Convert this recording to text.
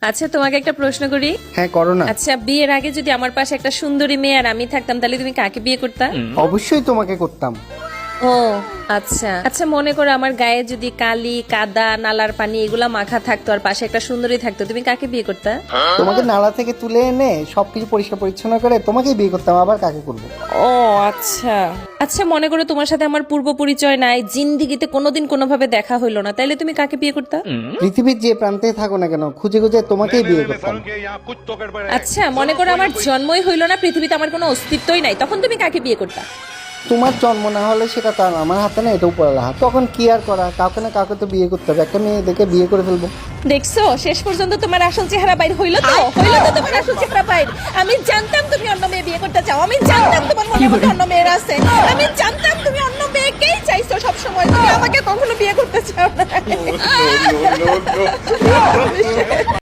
আচ্ছা তোমাকে একটা প্রশ্ন করি। হ্যাঁ করো না। আচ্ছা বিয়ের আগে যদি আমার পাশে একটা সুন্দরী মেয়ে আর আমি থাকতাম তাহলে তুমি কাকে বিয়ে করতা? অবশ্যই তোমাকে করতাম। ও আচ্ছা আচ্ছা, মনে করো আমার গায়ে যদি কালি কাদা নালার পানি এগুলা মাখা থাকতো আর পাশে একটা সুন্দরী থাকতো, তুমি কাকে বিয়ে করতা? তোমাকে নালা থেকে তুলে এনে সবকিছু পরিষ্কার পরিচ্ছন্ন করে তোমাকেই বিয়ে করতাম, আবার কাকে করবো? ও আচ্ছা আচ্ছা, মনে করো তোমার সাথে আমার পূর্ব পরিচয় নাই, জিন্দিগিতে কোনোদিন কোনোভাবে দেখা হইলো না, তাইলে তুমি কাকে বিয়ে করতা? পৃথিবীর যে প্রান্তে থাকো না কেন খুঁজে খুঁজে তোমাকেই বিয়ে করতাম। আচ্ছা মনে করো আমার জন্মই হইলো না, পৃথিবীতে আমার কোনো অস্তিত্বই নাই, তখন তুমি কাকে বিয়ে করতা? তোমার জন্ম না হলে সেটা তো আর আমার হাতে না, এটা উপরের হাত। তখন কি আর করা, কাউকে না কাউকে তো বিয়ে করতে হবে, একটা মেয়ে দেখে বিয়ে করে ফেলবো। দেখছো শেষ পর্যন্ত তোমার আসল চেহারা বাইর হইলো তো তোমার আসল চেহারা বাইর। আমি জানতাম তুমি অন্য মেয়ে বিয়ে করতে চাও, আমি জানতাম তোমার মনের মধ্যে অন্য মেয়ের আছে, আমি জানতাম তুমি অন্য মেয়েকেই চাইছো সব সময়, তুমি আমাকে কখনো বিয়ে করতে চাও না।